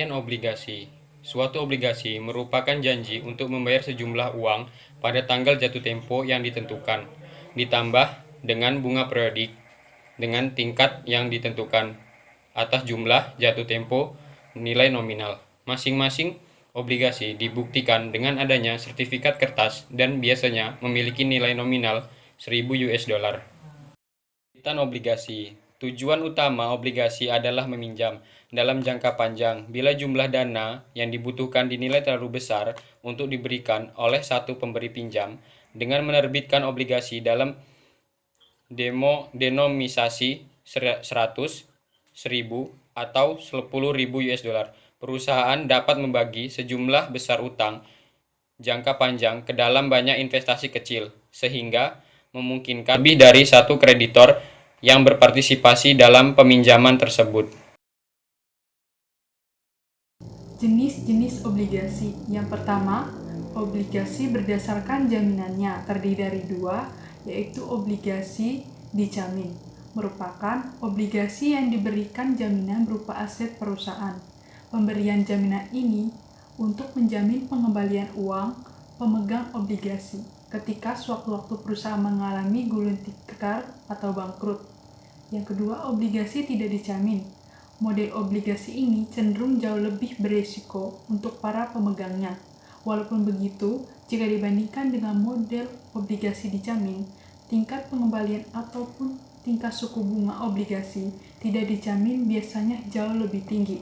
Pengertian obligasi. Suatu obligasi merupakan janji untuk membayar sejumlah uang pada tanggal jatuh tempo yang ditentukan, ditambah dengan bunga periodik dengan tingkat yang ditentukan atas jumlah jatuh tempo nilai nominal. Masing-masing obligasi dibuktikan dengan adanya sertifikat kertas dan biasanya memiliki nilai nominal 1000 US dollar. Terbitan obligasi. Tujuan utama obligasi adalah meminjam dalam jangka panjang bila jumlah dana yang dibutuhkan dinilai terlalu besar untuk diberikan oleh satu pemberi pinjam. Dengan menerbitkan obligasi dalam denomisasi 100, 1000, atau 10.000 US dollar, perusahaan dapat membagi sejumlah besar utang jangka panjang ke dalam banyak investasi kecil, sehingga memungkinkan lebih dari satu kreditor yang berpartisipasi dalam peminjaman tersebut. Jenis-jenis obligasi. Yang pertama, obligasi berdasarkan jaminannya terdiri dari dua, yaitu obligasi dijamin, merupakan obligasi yang diberikan jaminan berupa aset perusahaan. Pemberian jaminan ini untuk menjamin pengembalian uang pemegang obligasi ketika sewaktu-waktu perusahaan mengalami gulung tikar atau bangkrut. Yang kedua, obligasi tidak dijamin. Model obligasi ini cenderung jauh lebih beresiko untuk para pemegangnya. Walaupun begitu, jika dibandingkan dengan model obligasi dijamin, tingkat pengembalian ataupun tingkat suku bunga obligasi tidak dijamin biasanya jauh lebih tinggi.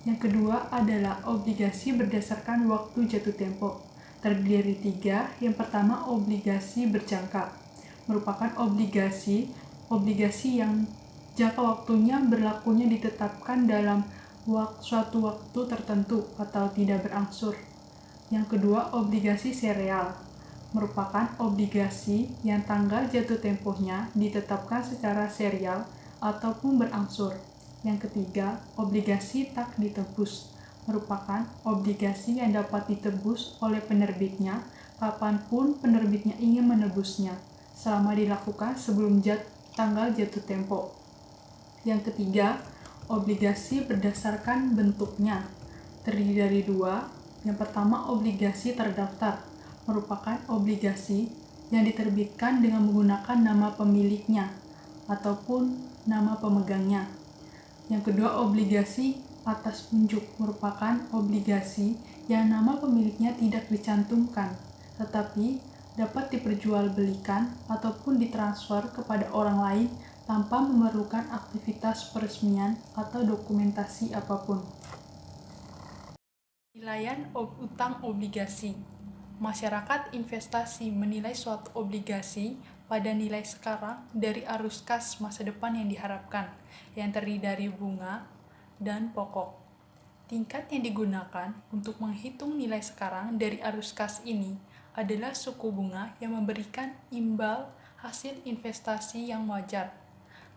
Yang kedua adalah obligasi berdasarkan waktu jatuh tempo. Terdiri dari tiga. Yang pertama, obligasi berjangka. Merupakan obligasi yang jangka waktunya berlakunya ditetapkan dalam suatu waktu tertentu atau tidak berangsur. Yang kedua, obligasi serial. Merupakan obligasi yang tanggal jatuh tempohnya ditetapkan secara serial ataupun berangsur. Yang ketiga, obligasi tak ditebus. Merupakan obligasi yang dapat ditebus oleh penerbitnya kapanpun penerbitnya ingin menebusnya, selama dilakukan sebelum tanggal jatuh tempo. Yang ketiga, obligasi berdasarkan bentuknya. Terdiri dari dua. Yang pertama, obligasi terdaftar. Merupakan obligasi yang diterbitkan dengan menggunakan nama pemiliknya ataupun nama pemegangnya. Yang kedua, obligasi atas unjuk. Merupakan obligasi yang nama pemiliknya tidak dicantumkan, tetapi dapat diperjualbelikan ataupun ditransfer kepada orang lain tanpa memerlukan aktivitas peresmian atau dokumentasi apapun. Penilaian utang obligasi. Masyarakat investasi menilai suatu obligasi pada nilai sekarang dari arus kas masa depan yang diharapkan, yang terdiri dari bunga dan pokok. Tingkat yang digunakan untuk menghitung nilai sekarang dari arus kas ini adalah suku bunga yang memberikan imbal hasil investasi yang wajar,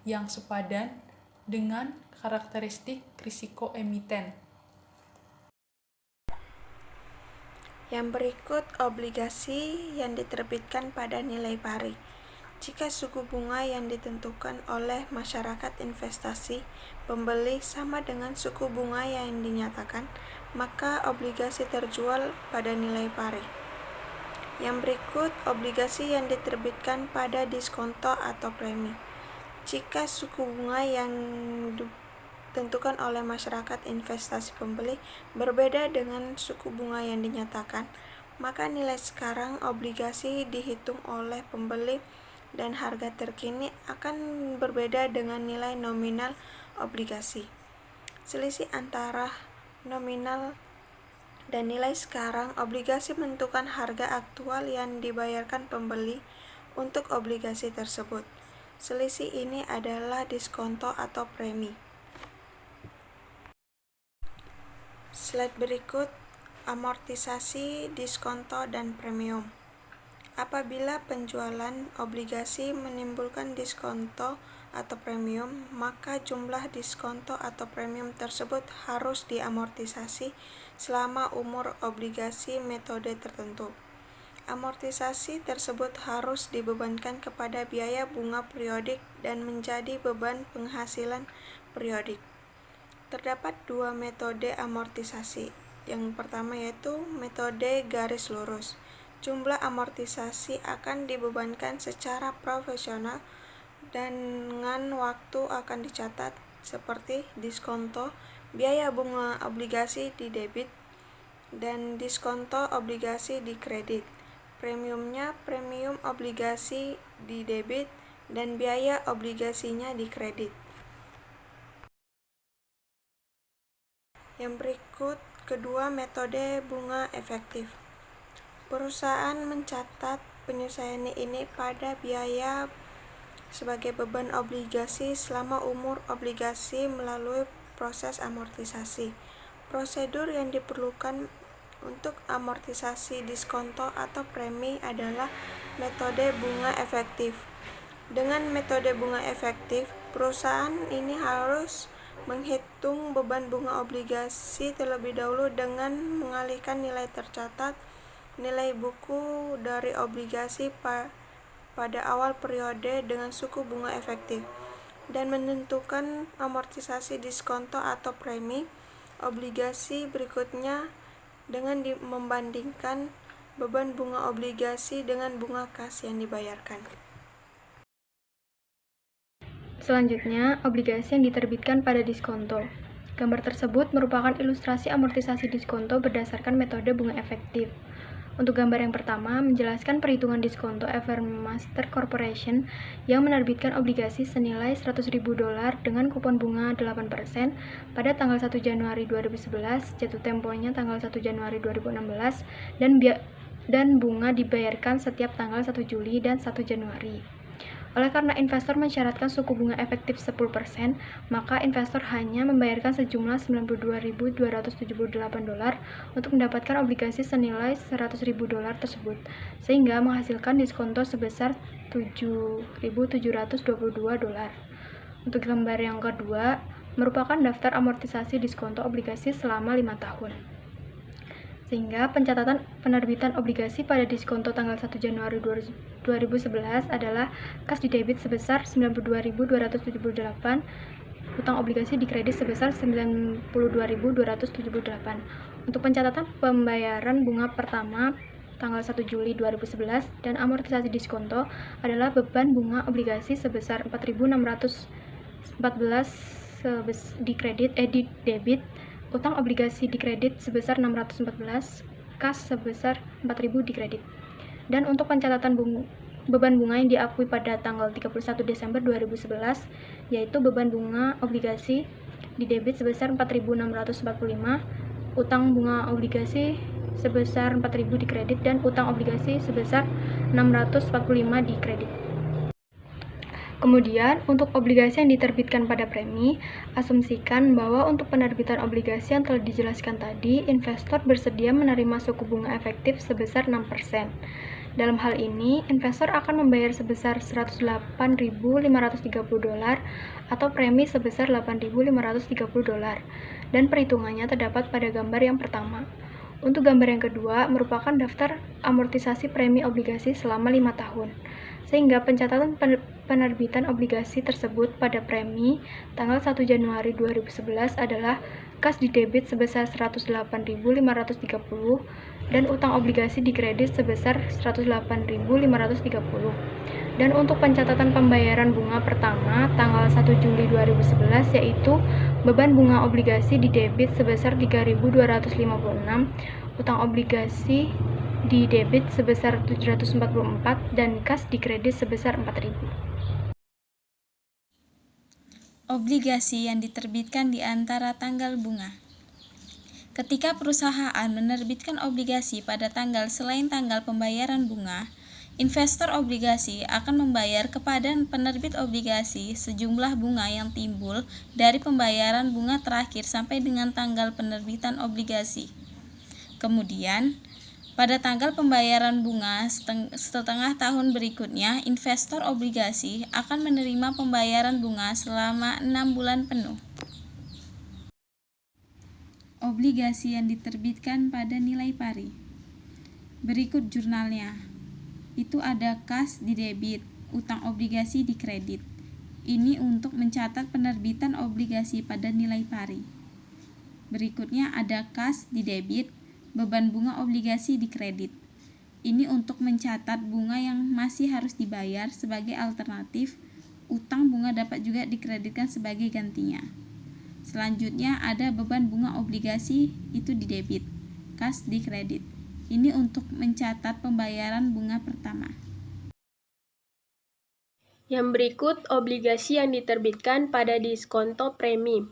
yang sepadan dengan karakteristik risiko emiten. Yang berikut obligasi yang diterbitkan pada nilai pari. Jika suku bunga yang ditentukan oleh masyarakat investasi pembeli sama dengan suku bunga yang dinyatakan, maka obligasi terjual pada nilai pari. Yang berikut obligasi yang diterbitkan pada diskonto atau premi. Jika suku bunga yang ditentukan oleh masyarakat investasi pembeli berbeda dengan suku bunga yang dinyatakan, maka nilai sekarang obligasi dihitung oleh pembeli dan harga terkini akan berbeda dengan nilai nominal obligasi. Selisih antara nominal dan nilai sekarang obligasi menentukan harga aktual yang dibayarkan pembeli untuk obligasi tersebut. Selisih ini adalah diskonto atau premi. Slide berikut, amortisasi, diskonto, dan premium. Apabila penjualan obligasi menimbulkan diskonto atau premium, maka jumlah diskonto atau premium tersebut harus diamortisasi selama umur obligasi metode tertentu. Amortisasi tersebut harus dibebankan kepada biaya bunga periodik dan menjadi beban penghasilan periodik. Terdapat dua metode amortisasi. Yang pertama yaitu metode garis lurus. Jumlah amortisasi akan dibebankan secara proporsional dan dengan waktu akan dicatat seperti diskonto, biaya bunga obligasi di debit, dan diskonto obligasi di kredit. Premiumnya premium obligasi di debit dan biaya obligasinya di kredit. Yang berikut kedua metode bunga efektif. Perusahaan mencatat penyesuaian ini pada biaya sebagai beban obligasi selama umur obligasi melalui proses amortisasi. Prosedur yang diperlukan untuk amortisasi diskonto atau premi adalah metode bunga efektif. Dengan metode bunga efektif, perusahaan ini harus menghitung beban bunga obligasi terlebih dahulu dengan mengalihkan nilai tercatat nilai buku dari obligasi pada awal periode dengan suku bunga efektif, dan menentukan amortisasi diskonto atau premi obligasi berikutnya dengan membandingkan beban bunga obligasi dengan bunga kas yang dibayarkan. Selanjutnya, obligasi yang diterbitkan pada diskonto. Gambar tersebut merupakan ilustrasi amortisasi diskonto berdasarkan metode bunga efektif. Untuk gambar yang pertama, menjelaskan perhitungan diskonto Evermaster Corporation yang menerbitkan obligasi senilai $100.000 dengan kupon bunga 8% pada tanggal 1 Januari 2011, jatuh temponya tanggal 1 Januari 2016, dan bunga dibayarkan setiap tanggal 1 Juli dan 1 Januari. Oleh karena investor mensyaratkan suku bunga efektif 10%, maka investor hanya membayarkan sejumlah $92.278 untuk mendapatkan obligasi senilai $100.000 tersebut, sehingga menghasilkan diskonto sebesar $7.722. Untuk gambar yang kedua, merupakan daftar amortisasi diskonto obligasi selama 5 tahun. Sehingga pencatatan penerbitan obligasi pada diskonto tanggal 1 Januari 2011 adalah kas di debit sebesar $92.278, utang obligasi di kredit sebesar $92.278. Untuk pencatatan pembayaran bunga pertama tanggal 1 Juli 2011 dan amortisasi diskonto adalah beban bunga obligasi sebesar $4.614 di debit, utang obligasi di kredit sebesar $614, kas sebesar $4.000 di kredit. Dan untuk pencatatan beban bunga yang diakui pada tanggal 31 Desember 2011, yaitu beban bunga obligasi di debit sebesar $4.645, utang bunga obligasi sebesar $4.000 di kredit, dan utang obligasi sebesar $645 di kredit. Kemudian, untuk obligasi yang diterbitkan pada premi, asumsikan bahwa untuk penerbitan obligasi yang telah dijelaskan tadi, investor bersedia menerima suku bunga efektif sebesar 6%. Dalam hal ini, investor akan membayar sebesar $108.530 atau premi sebesar $8.530, dan perhitungannya terdapat pada gambar yang pertama. Untuk gambar yang kedua, merupakan daftar amortisasi premi obligasi selama 5 tahun. Sehingga pencatatan penerbitan obligasi tersebut pada premi tanggal 1 Januari 2011 adalah kas di debit sebesar $108.530 dan utang obligasi di kredit sebesar $108.530. Dan untuk pencatatan pembayaran bunga pertama tanggal 1 Juli 2011 yaitu beban bunga obligasi di debit sebesar $3.256, utang obligasi di debit sebesar $744 dan kas di kredit sebesar $4.000. Obligasi yang diterbitkan di antara tanggal bunga. Ketika perusahaan menerbitkan obligasi pada tanggal selain tanggal pembayaran bunga, investor obligasi akan membayar kepada penerbit obligasi sejumlah bunga yang timbul dari pembayaran bunga terakhir sampai dengan tanggal penerbitan obligasi. Kemudian, pada tanggal pembayaran bunga setengah tahun berikutnya, investor obligasi akan menerima pembayaran bunga selama 6 bulan penuh. Obligasi yang diterbitkan pada nilai pari. Berikut jurnalnya. Itu ada kas di debit, utang obligasi di kredit. Ini untuk mencatat penerbitan obligasi pada nilai pari. Berikutnya ada kas di debit, beban bunga obligasi di kredit. Ini untuk mencatat bunga yang masih harus dibayar sebagai alternatif. Utang bunga dapat juga dikreditkan sebagai gantinya. Selanjutnya ada beban bunga obligasi, itu di debit, kas di kredit. Ini untuk mencatat pembayaran bunga pertama. Yang berikut obligasi yang diterbitkan pada diskonto premi.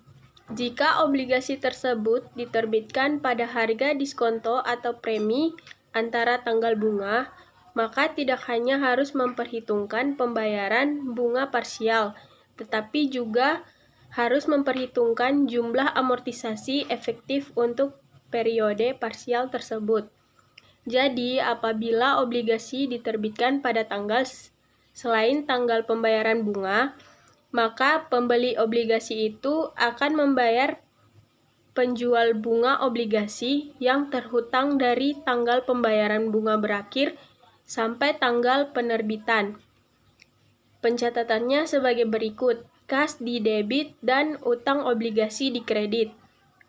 Jika obligasi tersebut diterbitkan pada harga diskonto atau premi antara tanggal bunga, maka tidak hanya harus memperhitungkan pembayaran bunga parsial, tetapi juga harus memperhitungkan jumlah amortisasi efektif untuk periode parsial tersebut. Jadi, apabila obligasi diterbitkan pada tanggal selain tanggal pembayaran bunga, maka pembeli obligasi itu akan membayar penjual bunga obligasi yang terhutang dari tanggal pembayaran bunga berakhir sampai tanggal penerbitan. Pencatatannya sebagai berikut: kas di debit dan utang obligasi di kredit.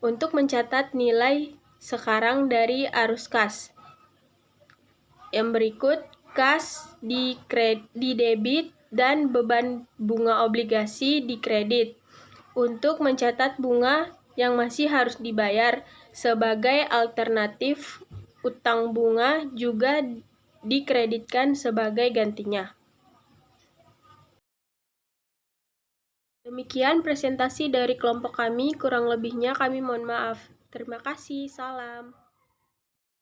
Untuk mencatat nilai sekarang dari arus kas. Yang berikut, kas di debit dan beban bunga obligasi di kredit. Untuk mencatat bunga yang masih harus dibayar sebagai alternatif, utang bunga juga dikreditkan sebagai gantinya. Demikian presentasi dari kelompok kami, kurang lebihnya kami mohon maaf. Terima kasih, salam.